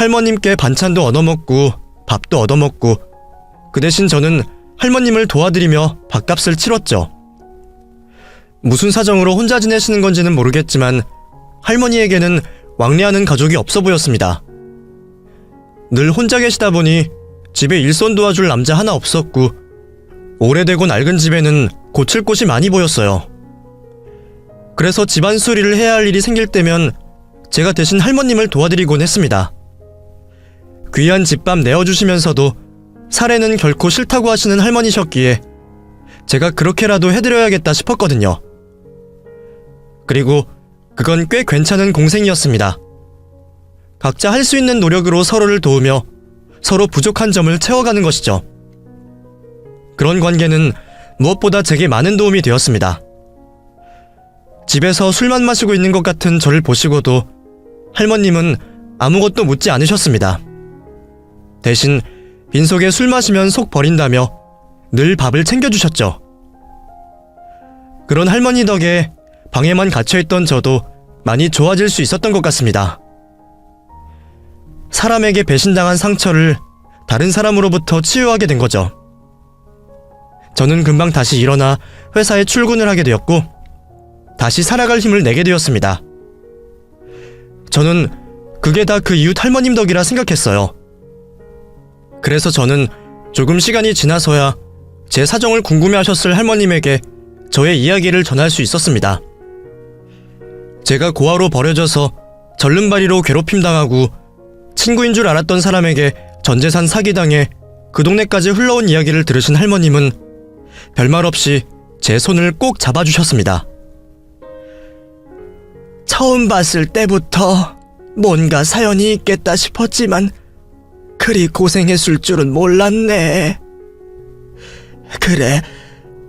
할머님께 반찬도 얻어먹고 밥도 얻어먹고 그 대신 저는 할머님을 도와드리며 밥값을 치렀죠. 무슨 사정으로 혼자 지내시는 건지는 모르겠지만 할머니에게는 왕래하는 가족이 없어 보였습니다. 늘 혼자 계시다 보니 집에 일손 도와줄 남자 하나 없었고 오래되고 낡은 집에는 고칠 곳이 많이 보였어요. 그래서 집안 수리를 해야 할 일이 생길 때면 제가 대신 할머님을 도와드리곤 했습니다. 귀한 집밥 내어주시면서도 사례는 결코 싫다고 하시는 할머니셨기에 제가 그렇게라도 해드려야겠다 싶었거든요. 그리고 그건 꽤 괜찮은 공생이었습니다. 각자 할 수 있는 노력으로 서로를 도우며 서로 부족한 점을 채워가는 것이죠. 그런 관계는 무엇보다 제게 많은 도움이 되었습니다. 집에서 술만 마시고 있는 것 같은 저를 보시고도 할머님은 아무것도 묻지 않으셨습니다. 대신 빈속에 술 마시면 속 버린다며 늘 밥을 챙겨주셨죠. 그런 할머니 덕에 방에만 갇혀있던 저도 많이 좋아질 수 있었던 것 같습니다. 사람에게 배신당한 상처를 다른 사람으로부터 치유하게 된 거죠. 저는 금방 다시 일어나 회사에 출근을 하게 되었고 다시 살아갈 힘을 내게 되었습니다. 저는 그게 다 그 이웃 할머님 덕이라 생각했어요. 그래서 저는 조금 시간이 지나서야 제 사정을 궁금해하셨을 할머님에게 저의 이야기를 전할 수 있었습니다. 제가 고아로 버려져서 절름발이로 괴롭힘당하고 친구인 줄 알았던 사람에게 전재산 사기당해 그 동네까지 흘러온 이야기를 들으신 할머님은 별말 없이 제 손을 꼭 잡아주셨습니다. 처음 봤을 때부터 뭔가 사연이 있겠다 싶었지만 그리 고생했을 줄은 몰랐네. 그래,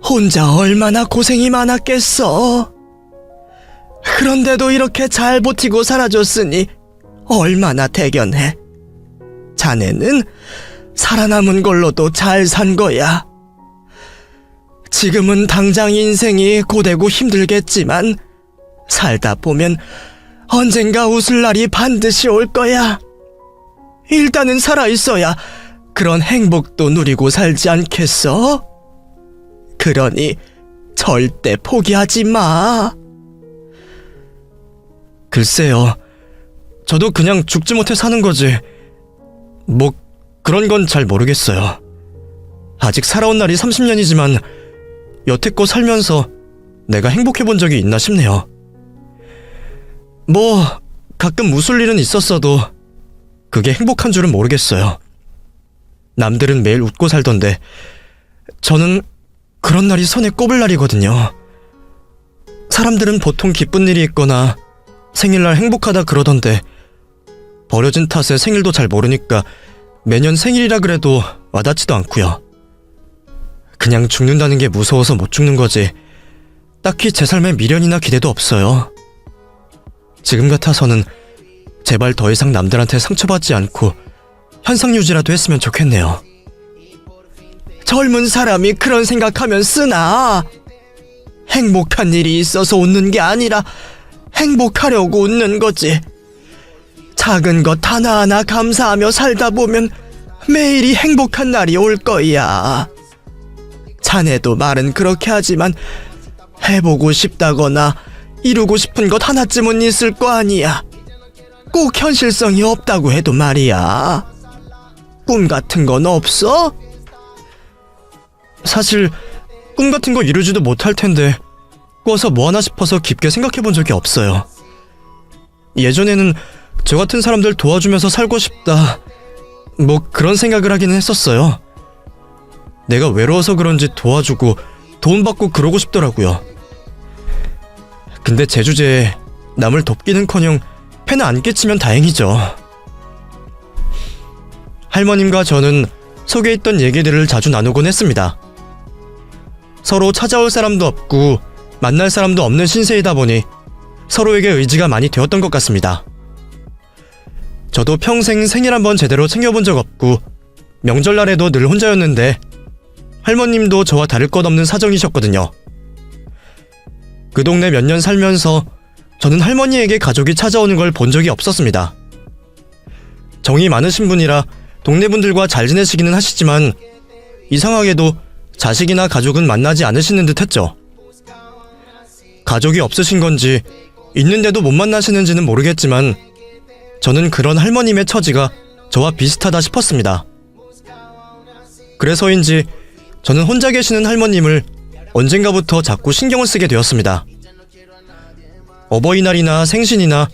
혼자 얼마나 고생이 많았겠어. 그런데도 이렇게 잘 버티고 살아줬으니 얼마나 대견해. 자네는 살아남은 걸로도 잘 산 거야. 지금은 당장 인생이 고되고 힘들겠지만 살다 보면 언젠가 웃을 날이 반드시 올 거야. 일단은 살아있어야 그런 행복도 누리고 살지 않겠어? 그러니 절대 포기하지 마. 글쎄요, 저도 그냥 죽지 못해 사는 거지. 뭐 그런 건 잘 모르겠어요. 아직 살아온 날이 30년이지만 여태껏 살면서 내가 행복해 본 적이 있나 싶네요. 뭐 가끔 웃을 일은 있었어도 그게 행복한 줄은 모르겠어요. 남들은 매일 웃고 살던데 저는 그런 날이 손에 꼽을 날이거든요. 사람들은 보통 기쁜 일이 있거나 생일날 행복하다 그러던데 버려진 탓에 생일도 잘 모르니까 매년 생일이라 그래도 와닿지도 않고요. 그냥 죽는다는 게 무서워서 못 죽는 거지 딱히 제 삶에 미련이나 기대도 없어요. 지금 같아서는 제발 더 이상 남들한테 상처받지 않고 현상 유지라도 했으면 좋겠네요. 젊은 사람이 그런 생각하면 쓰나? 행복한 일이 있어서 웃는 게 아니라 행복하려고 웃는 거지. 작은 것 하나하나 감사하며 살다 보면 매일이 행복한 날이 올 거야. 자네도 말은 그렇게 하지만 해보고 싶다거나 이루고 싶은 것 하나쯤은 있을 거 아니야. 꼭 현실성이 없다고 해도 말이야. 꿈 같은 건 없어? 사실 꿈 같은 거 이루지도 못할 텐데 꿔서 뭐 하나 싶어서 깊게 생각해 본 적이 없어요. 예전에는 저 같은 사람들 도와주면서 살고 싶다 뭐 그런 생각을 하기는 했었어요. 내가 외로워서 그런지 도와주고 도움받고 그러고 싶더라고요. 근데 제 주제에 남을 돕기는커녕 폐나 안 끼치면 다행이죠. 할머님과 저는 속에 있던 얘기들을 자주 나누곤 했습니다. 서로 찾아올 사람도 없고 만날 사람도 없는 신세이다 보니 서로에게 의지가 많이 되었던 것 같습니다. 저도 평생 생일 한번 제대로 챙겨본 적 없고 명절날에도 늘 혼자였는데 할머님도 저와 다를 것 없는 사정이셨거든요. 그 동네 몇 년 살면서 저는 할머니에게 가족이 찾아오는 걸 본 적이 없었습니다. 정이 많으신 분이라 동네 분들과 잘 지내시기는 하시지만 이상하게도 자식이나 가족은 만나지 않으시는 듯 했죠. 가족이 없으신 건지 있는데도 못 만나시는지는 모르겠지만 저는 그런 할머님의 처지가 저와 비슷하다 싶었습니다. 그래서인지 저는 혼자 계시는 할머님을 언젠가부터 자꾸 신경을 쓰게 되었습니다. 어버이날이나 생신이나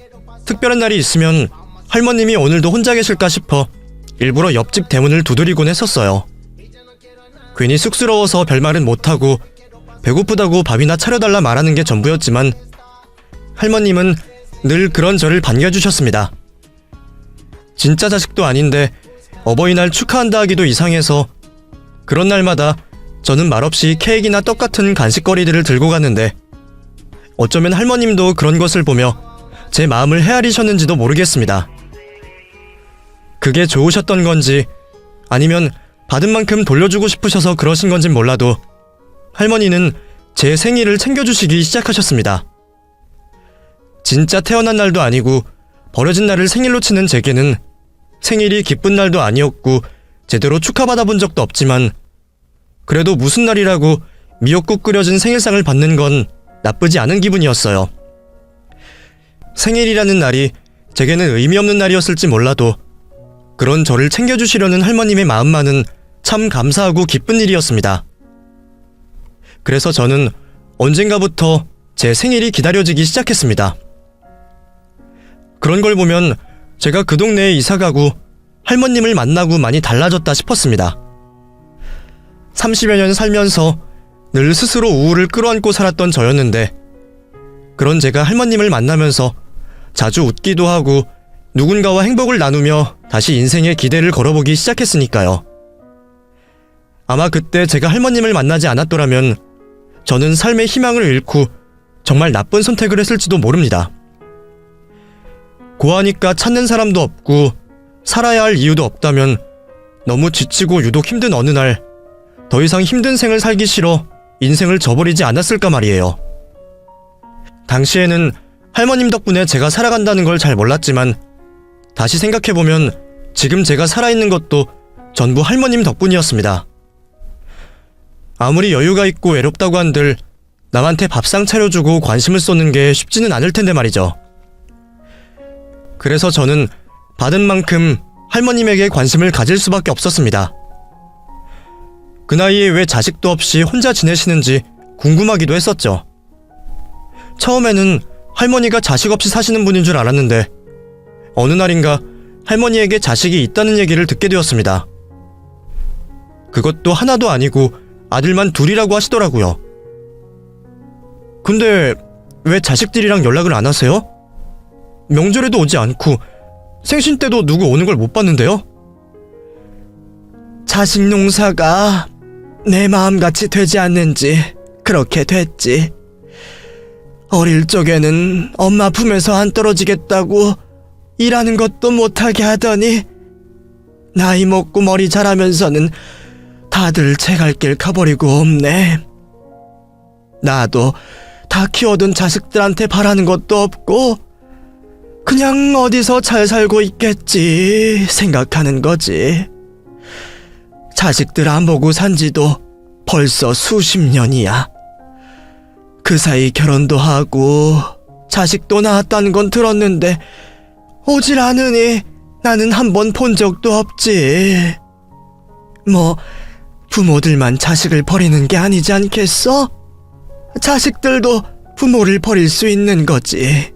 특별한 날이 있으면 할머님이 오늘도 혼자 계실까 싶어 일부러 옆집 대문을 두드리곤 했었어요. 괜히 쑥스러워서 별말은 못하고 배고프다고 밥이나 차려달라 말하는 게 전부였지만 할머님은 늘 그런 저를 반겨주셨습니다. 진짜 자식도 아닌데 어버이날 축하한다 하기도 이상해서 그런 날마다 저는 말없이 케이크나 떡 같은 간식거리들을 들고 갔는데 어쩌면 할머님도 그런 것을 보며 제 마음을 헤아리셨는지도 모르겠습니다. 그게 좋으셨던 건지 아니면 받은 만큼 돌려주고 싶으셔서 그러신 건진 몰라도 할머니는 제 생일을 챙겨주시기 시작하셨습니다. 진짜 태어난 날도 아니고 버려진 날을 생일로 치는 제게는 생일이 기쁜 날도 아니었고 제대로 축하받아본 적도 없지만 그래도 무슨 날이라고 미역국 끓여진 생일상을 받는 건 나쁘지 않은 기분이었어요. 생일이라는 날이 제게는 의미 없는 날이었을지 몰라도 그런 저를 챙겨주시려는 할머님의 마음만은 참 감사하고 기쁜 일이었습니다. 그래서 저는 언젠가부터 제 생일이 기다려지기 시작했습니다. 그런 걸 보면 제가 그 동네에 이사가고 할머님을 만나고 많이 달라졌다 싶었습니다. 30여 년 살면서 늘 스스로 우울을 끌어안고 살았던 저였는데 그런 제가 할머님을 만나면서 자주 웃기도 하고 누군가와 행복을 나누며 다시 인생에 기대를 걸어보기 시작했으니까요. 아마 그때 제가 할머님을 만나지 않았더라면 저는 삶의 희망을 잃고 정말 나쁜 선택을 했을지도 모릅니다. 고하니까 찾는 사람도 없고 살아야 할 이유도 없다면 너무 지치고 유독 힘든 어느 날 더 이상 힘든 생을 살기 싫어 인생을 저버리지 않았을까 말이에요. 당시에는 할머님 덕분에 제가 살아간다는 걸 잘 몰랐지만 다시 생각해보면 지금 제가 살아있는 것도 전부 할머님 덕분이었습니다. 아무리 여유가 있고 외롭다고 한들 남한테 밥상 차려주고 관심을 쏟는 게 쉽지는 않을 텐데 말이죠. 그래서 저는 받은 만큼 할머님에게 관심을 가질 수밖에 없었습니다. 그 나이에 왜 자식도 없이 혼자 지내시는지 궁금하기도 했었죠. 처음에는 할머니가 자식 없이 사시는 분인 줄 알았는데 어느 날인가 할머니에게 자식이 있다는 얘기를 듣게 되었습니다. 그것도 하나도 아니고 아들만 둘이라고 하시더라고요. 근데 왜 자식들이랑 연락을 안 하세요? 명절에도 오지 않고 생신 때도 누구 오는 걸 못 봤는데요? 자식 농사가 내 마음같이 되지 않는지 그렇게 됐지. 어릴 적에는 엄마 품에서 안 떨어지겠다고 일하는 것도 못하게 하더니 나이 먹고 머리 자라면서는 다들 제 갈 길 가버리고 없네. 나도 다 키워둔 자식들한테 바라는 것도 없고 그냥 어디서 잘 살고 있겠지 생각하는 거지. 자식들 안 보고 산 지도 벌써 수십 년이야. 그 사이 결혼도 하고 자식도 낳았다는 건 들었는데 오질 않으니 나는 한 번 본 적도 없지. 뭐 부모들만 자식을 버리는 게 아니지 않겠어? 자식들도 부모를 버릴 수 있는 거지.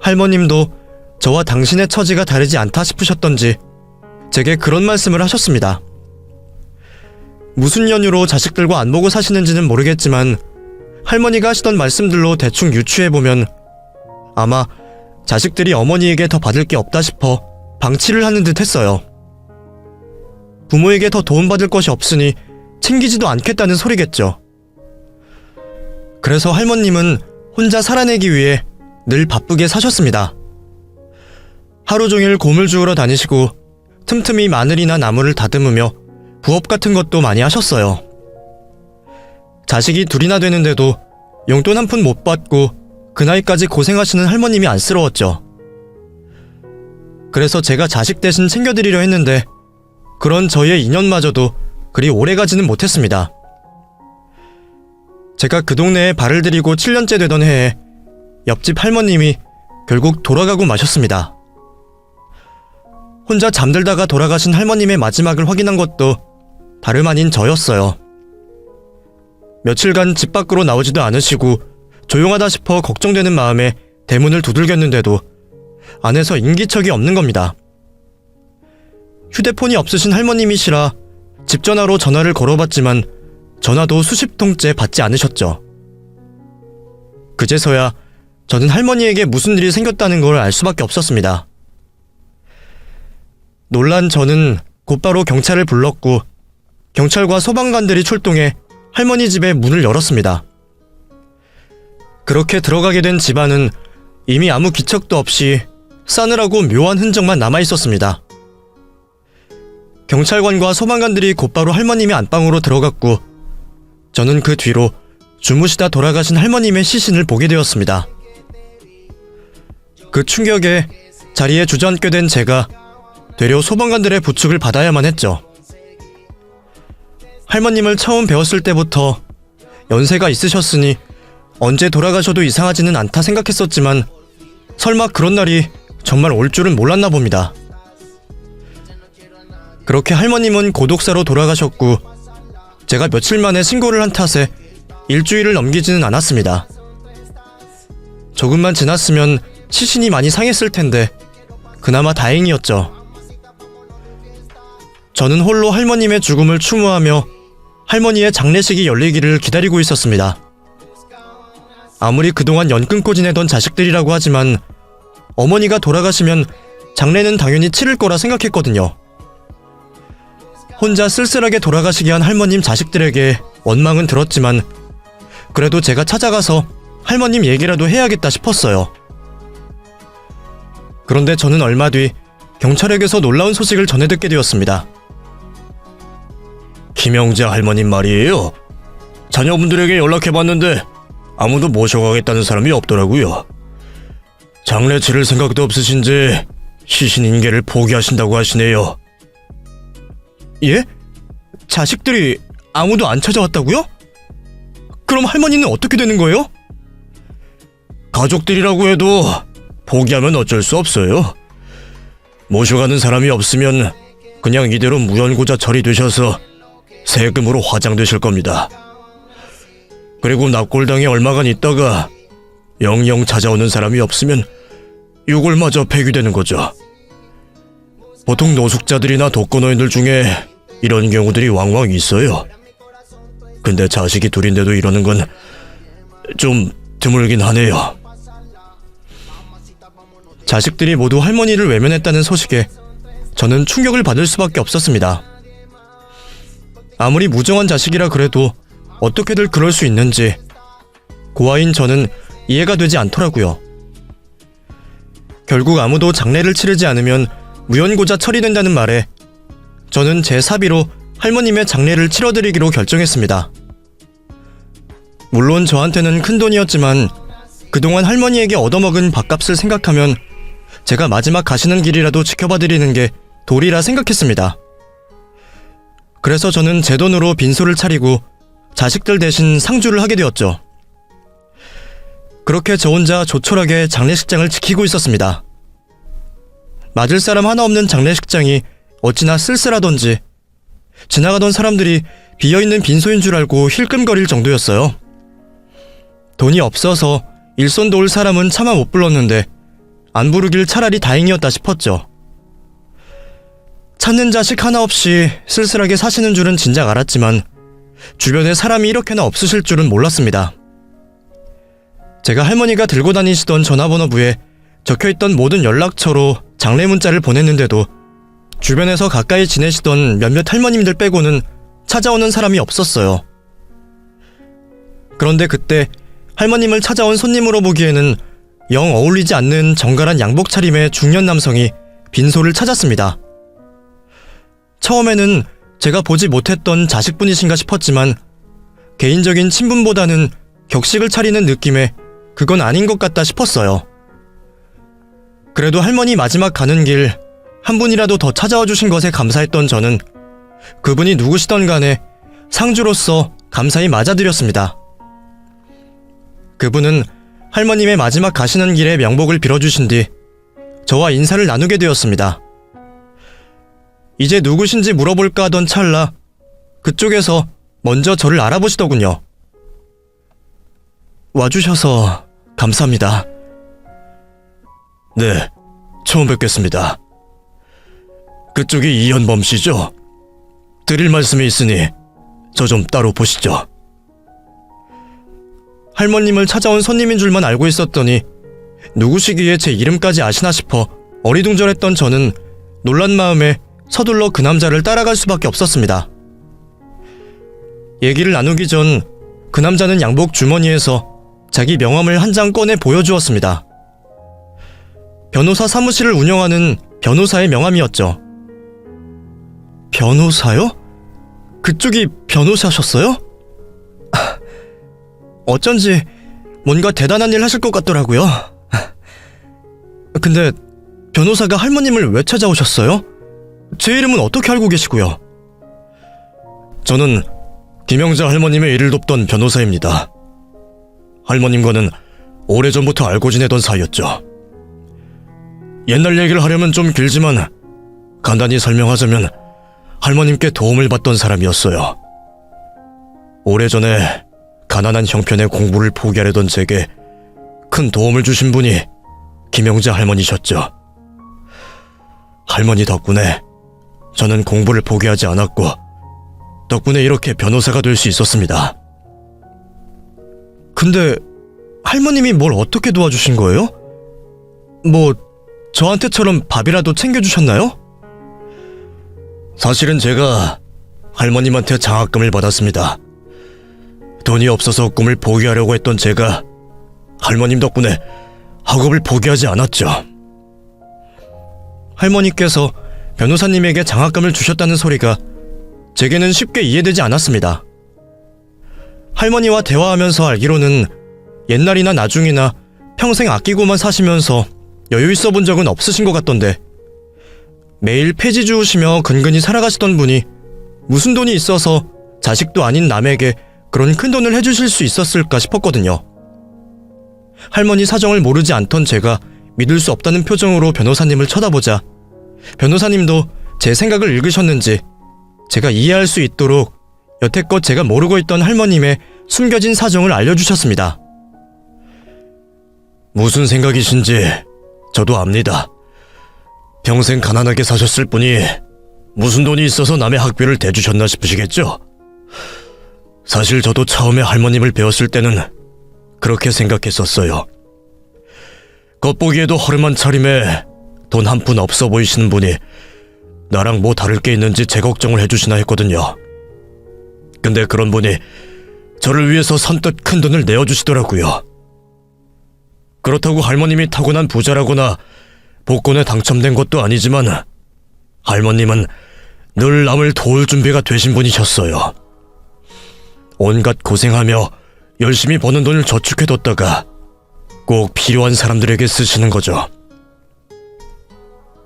할머님도 저와 당신의 처지가 다르지 않다 싶으셨던지 제게 그런 말씀을 하셨습니다. 무슨 연유로 자식들과 안 보고 사시는지는 모르겠지만 할머니가 하시던 말씀들로 대충 유추해보면 아마 자식들이 어머니에게 더 받을 게 없다 싶어 방치를 하는 듯 했어요. 부모에게 더 도움받을 것이 없으니 챙기지도 않겠다는 소리겠죠. 그래서 할머님은 혼자 살아내기 위해 늘 바쁘게 사셨습니다. 하루 종일 곰을 주우러 다니시고 틈틈이 마늘이나 나무를 다듬으며 부업 같은 것도 많이 하셨어요. 자식이 둘이나 되는데도 용돈 한 푼 못 받고 그 나이까지 고생하시는 할머님이 안쓰러웠죠. 그래서 제가 자식 대신 챙겨드리려 했는데 그런 저희의 인연마저도 그리 오래가지는 못했습니다. 제가 그 동네에 발을 들이고 7년째 되던 해에 옆집 할머님이 결국 돌아가고 마셨습니다. 혼자 잠들다가 돌아가신 할머님의 마지막을 확인한 것도 다름 아닌 저였어요. 며칠간 집 밖으로 나오지도 않으시고 조용하다 싶어 걱정되는 마음에 대문을 두들겼는데도 안에서 인기척이 없는 겁니다. 휴대폰이 없으신 할머님이시라 집 전화로 전화를 걸어봤지만 전화도 수십 통째 받지 않으셨죠. 그제서야 저는 할머니에게 무슨 일이 생겼다는 걸 알 수밖에 없었습니다. 놀란 저는 곧바로 경찰을 불렀고 경찰과 소방관들이 출동해 할머니 집의 문을 열었습니다. 그렇게 들어가게 된 집안은 이미 아무 기척도 없이 싸늘하고 묘한 흔적만 남아있었습니다. 경찰관과 소방관들이 곧바로 할머님의 안방으로 들어갔고 저는 그 뒤로 주무시다 돌아가신 할머님의 시신을 보게 되었습니다. 그 충격에 자리에 주저앉게 된 제가 되려 소방관들의 부축을 받아야만 했죠. 할머님을 처음 배웠을 때부터 연세가 있으셨으니 언제 돌아가셔도 이상하지는 않다 생각했었지만 설마 그런 날이 정말 올 줄은 몰랐나 봅니다. 그렇게 할머님은 고독사로 돌아가셨고 제가 며칠 만에 신고를 한 탓에 일주일을 넘기지는 않았습니다. 조금만 지났으면 시신이 많이 상했을 텐데 그나마 다행이었죠. 저는 홀로 할머님의 죽음을 추모하며 할머니의 장례식이 열리기를 기다리고 있었습니다. 아무리 그동안 연 끊고 지내던 자식들이라고 하지만 어머니가 돌아가시면 장례는 당연히 치를 거라 생각했거든요. 혼자 쓸쓸하게 돌아가시게 한 할머님 자식들에게 원망은 들었지만 그래도 제가 찾아가서 할머님 얘기라도 해야겠다 싶었어요. 그런데 저는 얼마 뒤 경찰에게서 놀라운 소식을 전해 듣게 되었습니다. 김영자 할머님 말이에요. 자녀분들에게 연락해봤는데 아무도 모셔가겠다는 사람이 없더라고요. 장례 치를 생각도 없으신지 시신 인계를 포기하신다고 하시네요. 예? 자식들이 아무도 안 찾아왔다고요? 그럼 할머니는 어떻게 되는 거예요? 가족들이라고 해도 포기하면 어쩔 수 없어요. 모셔가는 사람이 없으면 그냥 이대로 무연고자 처리되셔서 세금으로 화장되실 겁니다. 그리고 납골당에 얼마간 있다가 영영 찾아오는 사람이 없으면 유골마저 폐기되는 거죠. 보통 노숙자들이나 독거노인들 중에 이런 경우들이 왕왕 있어요. 근데 자식이 둘인데도 이러는 건 좀 드물긴 하네요. 자식들이 모두 할머니를 외면했다는 소식에 저는 충격을 받을 수밖에 없었습니다. 아무리 무정한 자식이라 그래도 어떻게들 그럴 수 있는지 고아인 저는 이해가 되지 않더라고요. 결국 아무도 장례를 치르지 않으면 무연고자 처리된다는 말에 저는 제 사비로 할머님의 장례를 치러드리기로 결정했습니다. 물론 저한테는 큰 돈이었지만 그동안 할머니에게 얻어먹은 밥값을 생각하면 제가 마지막 가시는 길이라도 지켜봐드리는 게 도리라 생각했습니다. 그래서 저는 제 돈으로 빈소를 차리고 자식들 대신 상주를 하게 되었죠. 그렇게 저 혼자 조촐하게 장례식장을 지키고 있었습니다. 맞을 사람 하나 없는 장례식장이 어찌나 쓸쓸하던지 지나가던 사람들이 비어있는 빈소인 줄 알고 힐끔거릴 정도였어요. 돈이 없어서 일손 도울 사람은 차마 못 불렀는데 안 부르길 차라리 다행이었다 싶었죠. 찾는 자식 하나 없이 쓸쓸하게 사시는 줄은 진작 알았지만 주변에 사람이 이렇게나 없으실 줄은 몰랐습니다. 제가 할머니가 들고 다니시던 전화번호부에 적혀있던 모든 연락처로 장례 문자를 보냈는데도 주변에서 가까이 지내시던 몇몇 할머님들 빼고는 찾아오는 사람이 없었어요. 그런데 그때 할머님을 찾아온 손님으로 보기에는 영 어울리지 않는 정갈한 양복 차림의 중년 남성이 빈소를 찾았습니다. 처음에는 제가 보지 못했던 자식분이신가 싶었지만 개인적인 친분보다는 격식을 차리는 느낌에 그건 아닌 것 같다 싶었어요. 그래도 할머니 마지막 가는 길 한 분이라도 더 찾아와 주신 것에 감사했던 저는 그분이 누구시던 간에 상주로서 감사히 맞아드렸습니다. 그분은 할머님의 마지막 가시는 길에 명복을 빌어주신 뒤 저와 인사를 나누게 되었습니다. 이제 누구신지 물어볼까 하던 찰나 그쪽에서 먼저 저를 알아보시더군요. 와주셔서 감사합니다. 네, 처음 뵙겠습니다. 그쪽이 이현범 씨죠? 드릴 말씀이 있으니 저 좀 따로 보시죠. 할머님을 찾아온 손님인 줄만 알고 있었더니 누구시기에 제 이름까지 아시나 싶어 어리둥절했던 저는 놀란 마음에 서둘러 그 남자를 따라갈 수밖에 없었습니다. 얘기를 나누기 전 그 남자는 양복 주머니에서 자기 명함을 한 장 꺼내 보여주었습니다. 변호사 사무실을 운영하는 변호사의 명함이었죠. 변호사요? 그쪽이 변호사셨어요? 어쩐지 뭔가 대단한 일 하실 것 같더라고요. 근데 변호사가 할머님을 왜 찾아오셨어요? 제 이름은 어떻게 알고 계시고요? 저는 김영자 할머님의 일을 돕던 변호사입니다. 할머님과는 오래전부터 알고 지내던 사이였죠. 옛날 얘기를 하려면 좀 길지만 간단히 설명하자면 할머님께 도움을 받던 사람이었어요. 오래전에 가난한 형편의 공부를 포기하려던 제게 큰 도움을 주신 분이 김영자 할머니셨죠. 할머니 덕분에 저는 공부를 포기하지 않았고 덕분에 이렇게 변호사가 될 수 있었습니다. 근데 할머님이 뭘 어떻게 도와주신 거예요? 뭐 저한테처럼 밥이라도 챙겨주셨나요? 사실은 제가 할머님한테 장학금을 받았습니다. 돈이 없어서 꿈을 포기하려고 했던 제가 할머님 덕분에 학업을 포기하지 않았죠. 할머니께서 변호사님에게 장학금을 주셨다는 소리가 제게는 쉽게 이해되지 않았습니다. 할머니와 대화하면서 알기로는 옛날이나 나중이나 평생 아끼고만 사시면서 여유 있어 본 적은 없으신 것 같던데 매일 폐지 주우시며 근근히 살아가시던 분이 무슨 돈이 있어서 자식도 아닌 남에게 그런 큰 돈을 해주실 수 있었을까 싶었거든요. 할머니 사정을 모르지 않던 제가 믿을 수 없다는 표정으로 변호사님을 쳐다보자 변호사님도 제 생각을 읽으셨는지 제가 이해할 수 있도록 여태껏 제가 모르고 있던 할머님의 숨겨진 사정을 알려주셨습니다. 무슨 생각이신지 저도 압니다. 평생 가난하게 사셨을 뿐이 무슨 돈이 있어서 남의 학비를 대주셨나 싶으시겠죠? 사실 저도 처음에 할머님을 배웠을 때는 그렇게 생각했었어요. 겉보기에도 허름한 차림에 돈 한 푼 없어 보이시는 분이 나랑 뭐 다를 게 있는지 제 걱정을 해주시나 했거든요. 근데 그런 분이 저를 위해서 선뜻 큰 돈을 내어주시더라고요. 그렇다고 할머님이 타고난 부자라거나 복권에 당첨된 것도 아니지만 할머님은 늘 남을 도울 준비가 되신 분이셨어요. 온갖 고생하며 열심히 버는 돈을 저축해뒀다가 꼭 필요한 사람들에게 쓰시는 거죠.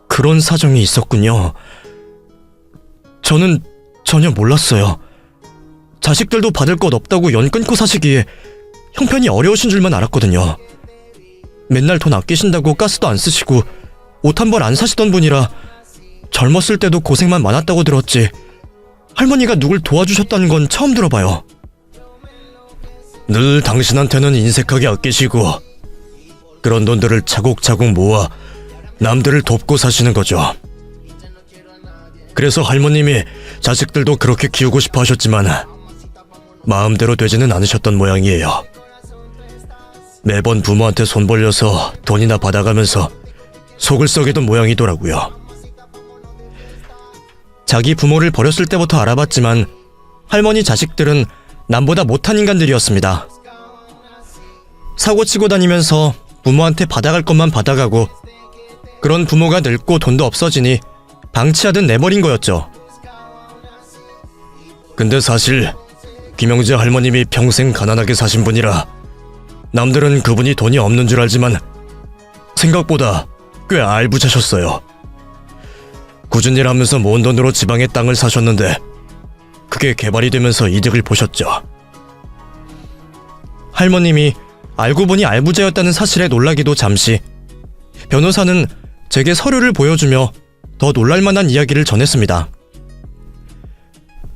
그런 사정이 있었군요. 저는 전혀 몰랐어요. 자식들도 받을 것 없다고 연 끊고 사시기에 형편이 어려우신 줄만 알았거든요. 맨날 돈 아끼신다고 가스도 안 쓰시고 옷 한 벌 안 사시던 분이라 젊었을 때도 고생만 많았다고 들었지 할머니가 누굴 도와주셨다는 건 처음 들어봐요. 늘 당신한테는 인색하게 아끼시고 그런 돈들을 차곡차곡 모아 남들을 돕고 사시는 거죠. 그래서 할머님이 자식들도 그렇게 키우고 싶어 하셨지만 마음대로 되지는 않으셨던 모양이에요. 매번 부모한테 손 벌려서 돈이나 받아가면서 속을 썩이던 모양이더라고요. 자기 부모를 버렸을 때부터 알아봤지만 할머니 자식들은 남보다 못한 인간들이었습니다. 사고치고 다니면서 부모한테 받아갈 것만 받아가고 그런 부모가 늙고 돈도 없어지니 방치하듯 내버린 거였죠. 근데 사실 김영재 할머님이 평생 가난하게 사신 분이라 남들은 그분이 돈이 없는 줄 알지만 생각보다 꽤 알부자셨어요. 굳은 일 하면서 모은 돈으로 지방에 땅을 사셨는데 그게 개발이 되면서 이득을 보셨죠. 할머님이 알고 보니 알부자였다는 사실에 놀라기도 잠시, 변호사는 제게 서류를 보여주며 더 놀랄만한 이야기를 전했습니다.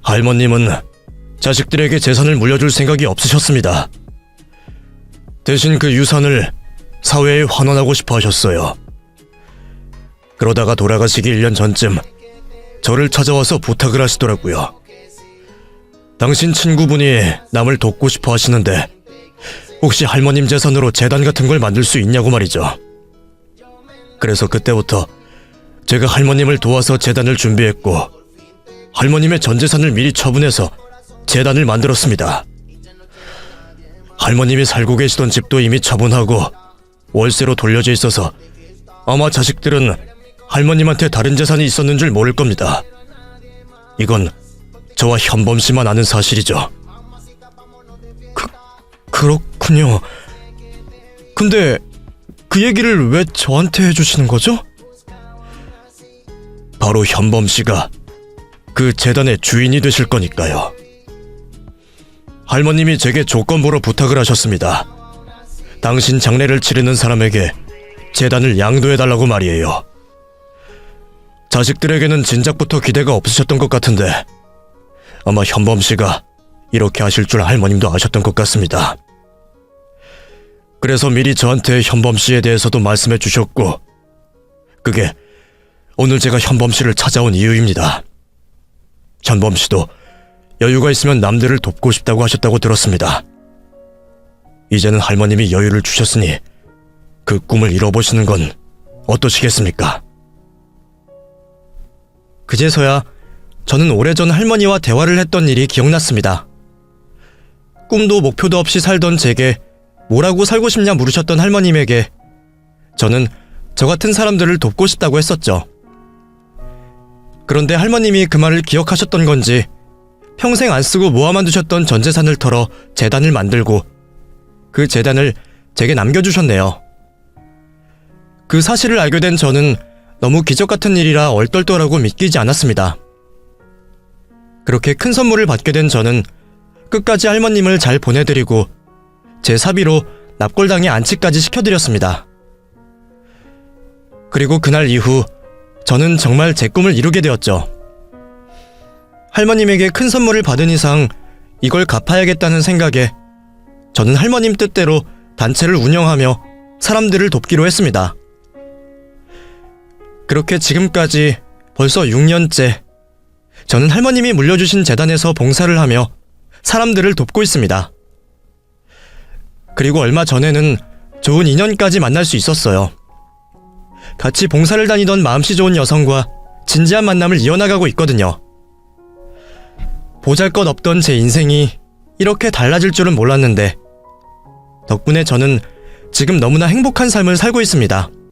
할머님은 자식들에게 재산을 물려줄 생각이 없으셨습니다. 대신 그 유산을 사회에 환원하고 싶어 하셨어요. 그러다가 돌아가시기 1년 전쯤 저를 찾아와서 부탁을 하시더라고요. 당신 친구분이 남을 돕고 싶어 하시는데 혹시 할머님 재산으로 재단 같은 걸 만들 수 있냐고 말이죠. 그래서 그때부터 제가 할머님을 도와서 재단을 준비했고 할머님의 전 재산을 미리 처분해서 재단을 만들었습니다. 할머님이 살고 계시던 집도 이미 처분하고 월세로 돌려져 있어서 아마 자식들은 할머님한테 다른 재산이 있었는 줄 모를 겁니다. 이건 저와 현범 씨만 아는 사실이죠. 그렇군요. 근데 그 얘기를 왜 저한테 해주시는 거죠? 바로 현범 씨가 그 재단의 주인이 되실 거니까요. 할머님이 제게 조건부로 부탁을 하셨습니다. 당신 장례를 치르는 사람에게 재단을 양도해달라고 말이에요. 자식들에게는 진작부터 기대가 없으셨던 것 같은데 아마 현범 씨가 이렇게 하실 줄 할머님도 아셨던 것 같습니다. 그래서 미리 저한테 현범 씨에 대해서도 말씀해 주셨고 그게 오늘 제가 현범 씨를 찾아온 이유입니다. 현범 씨도 여유가 있으면 남들을 돕고 싶다고 하셨다고 들었습니다. 이제는 할머님이 여유를 주셨으니 그 꿈을 이뤄보시는 건 어떠시겠습니까? 그제서야 저는 오래전 할머니와 대화를 했던 일이 기억났습니다. 꿈도 목표도 없이 살던 제게 뭐라고 살고 싶냐 물으셨던 할머님에게 저는 저 같은 사람들을 돕고 싶다고 했었죠. 그런데 할머님이 그 말을 기억하셨던 건지 평생 안 쓰고 모아만 두셨던 전 재산을 털어 재단을 만들고 그 재단을 제게 남겨주셨네요. 그 사실을 알게 된 저는 너무 기적 같은 일이라 얼떨떨하고 믿기지 않았습니다. 그렇게 큰 선물을 받게 된 저는 끝까지 할머님을 잘 보내드리고 제 사비로 납골당에 안치까지 시켜드렸습니다. 그리고 그날 이후 저는 정말 제 꿈을 이루게 되었죠. 할머님에게 큰 선물을 받은 이상 이걸 갚아야겠다는 생각에 저는 할머님 뜻대로 단체를 운영하며 사람들을 돕기로 했습니다. 그렇게 지금까지 벌써 6년째 저는 할머님이 물려주신 재단에서 봉사를 하며 사람들을 돕고 있습니다. 그리고 얼마 전에는 좋은 인연까지 만날 수 있었어요. 같이 봉사를 다니던 마음씨 좋은 여성과 진지한 만남을 이어나가고 있거든요. 보잘것없던 제 인생이 이렇게 달라질 줄은 몰랐는데 덕분에 저는 지금 너무나 행복한 삶을 살고 있습니다.